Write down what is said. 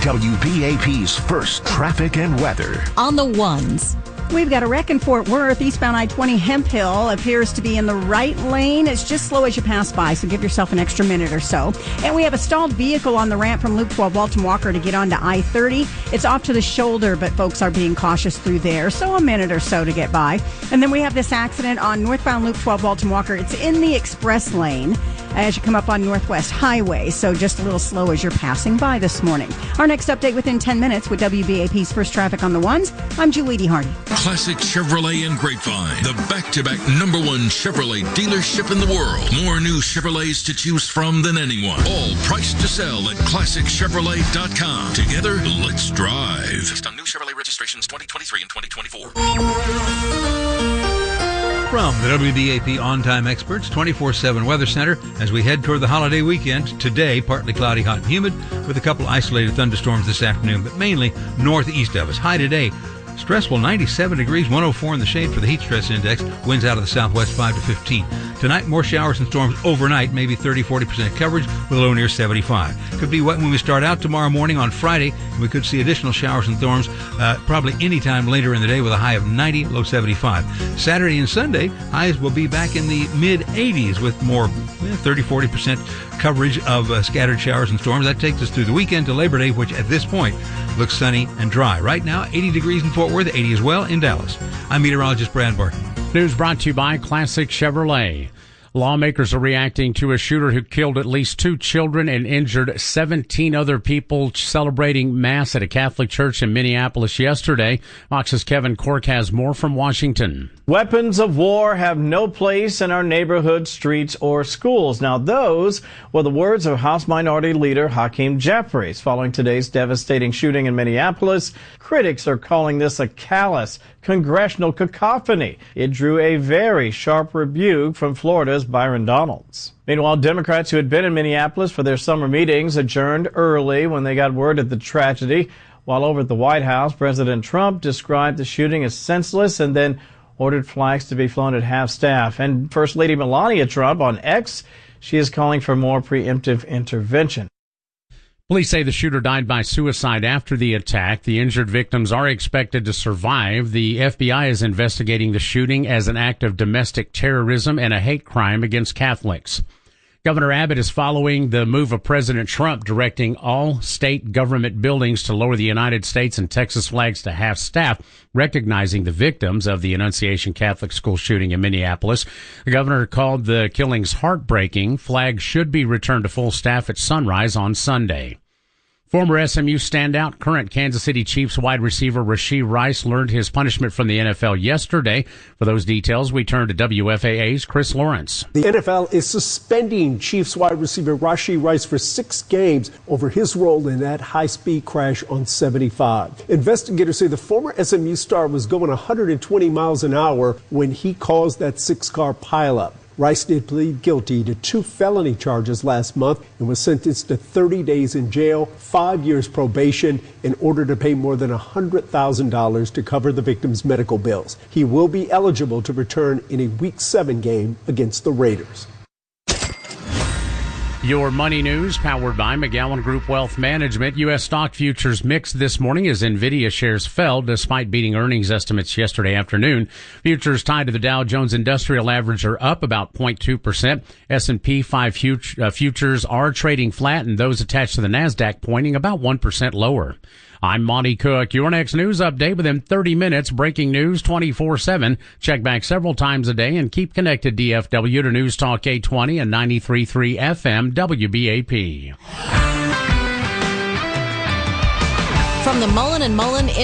WBAP's first traffic and weather. On the ones. We've got a wreck in Fort Worth. Eastbound I-20 Hemp Hill appears to be in the right lane. It's just slow as you pass by, so give yourself an extra minute or so. And we have a stalled vehicle on the ramp from Loop 12 Walton Walker to get onto I-30. It's off to the shoulder, but folks are being cautious through there, so a minute or so to get by. And then we have this accident on northbound Loop 12 Walton Walker. It's in the express lane as you come up on Northwest Highway, so just a little slow as you're passing by this morning. Our next update within 10 minutes with WBAP's First Traffic on the Ones. I'm Julie D. Hardy. Classic Chevrolet and Grapevine, the back-to-back #1 Chevrolet dealership in the world. More new Chevrolets to choose from than anyone. All priced to sell at ClassicChevrolet.com. Together, let's drive. Based on new Chevrolet registrations 2023 and 2024. From the WBAP On-Time Experts 24/7 Weather Center, as we head toward the holiday weekend, today partly cloudy, hot and humid, with a couple isolated thunderstorms this afternoon, but mainly northeast of us. High today, stressful 97 degrees, 104 in the shade for the heat stress index, winds out of the southwest 5 to 15. Tonight, more showers and storms overnight, maybe 30-40% coverage with a low near 75. Could be wet when we start out tomorrow morning on Friday, and we could see additional showers and storms probably anytime later in the day with a high of 90, low 75. Saturday and Sunday, highs will be back in the mid-80s with more 30-40% coverage of scattered showers and storms. That takes us through the weekend to Labor Day, which at this point looks sunny and dry. Right now, 80 degrees in Fort Worth, 80 as well in Dallas. I'm meteorologist Brad Barton. News brought to you by Classic Chevrolet. Lawmakers are reacting to a shooter who killed at least 2 children and injured 17 other people celebrating Mass at a Catholic church in Minneapolis yesterday. Fox's Kevin Cork has more from Washington. Weapons of war have no place in our neighborhoods, streets, or schools. Now, those were the words of House Minority Leader Hakeem Jeffries following today's devastating shooting in Minneapolis. Critics are calling this a callous congressional cacophony. It drew a very sharp rebuke from Florida's Byron Donalds. Meanwhile, Democrats who had been in Minneapolis for their summer meetings adjourned early when they got word of the tragedy. While over at the White House, President Trump described the shooting as senseless and then ordered flags to be flown at half-staff. And First Lady Melania Trump on X, she is calling for more preemptive intervention. Police say the shooter died by suicide after the attack. The injured victims are expected to survive. The FBI is investigating the shooting as an act of domestic terrorism and a hate crime against Catholics. Governor Abbott is following the move of President Trump directing all state government buildings to lower the United States and Texas flags to half-staff, recognizing the victims of the Annunciation Catholic School shooting in Minneapolis. The governor called the killings heartbreaking. Flags should be returned to full staff at sunrise on Sunday. Former SMU standout, current Kansas City Chiefs wide receiver Rashee Rice learned his punishment from the NFL yesterday. For those details, we turn to WFAA's Chris Lawrence. The NFL is suspending Chiefs wide receiver Rashee Rice for 6 games over his role in that high-speed crash on 75. Investigators say the former SMU star was going 120 miles an hour when he caused that 6-car pileup. Rice did plead guilty to 2 felony charges last month and was sentenced to 30 days in jail, 5 years probation, in order to pay more than $100,000 to cover the victim's medical bills. He will be eligible to return in a Week 7 game against the Raiders. Your money news powered by McGowan Group Wealth Management. U.S. stock futures mixed this morning as NVIDIA shares fell despite beating earnings estimates yesterday afternoon. Futures tied to the Dow Jones Industrial Average are up about 0.2%. S&P 5 futures are trading flat, and those attached to the NASDAQ pointing about 1% lower. I'm Monty Cook. Your next news update within 30 minutes. Breaking news 24/7. Check back several times a day and keep connected DFW to News Talk 820 and 93.3 FM WBAP. From the Mullen & Mullen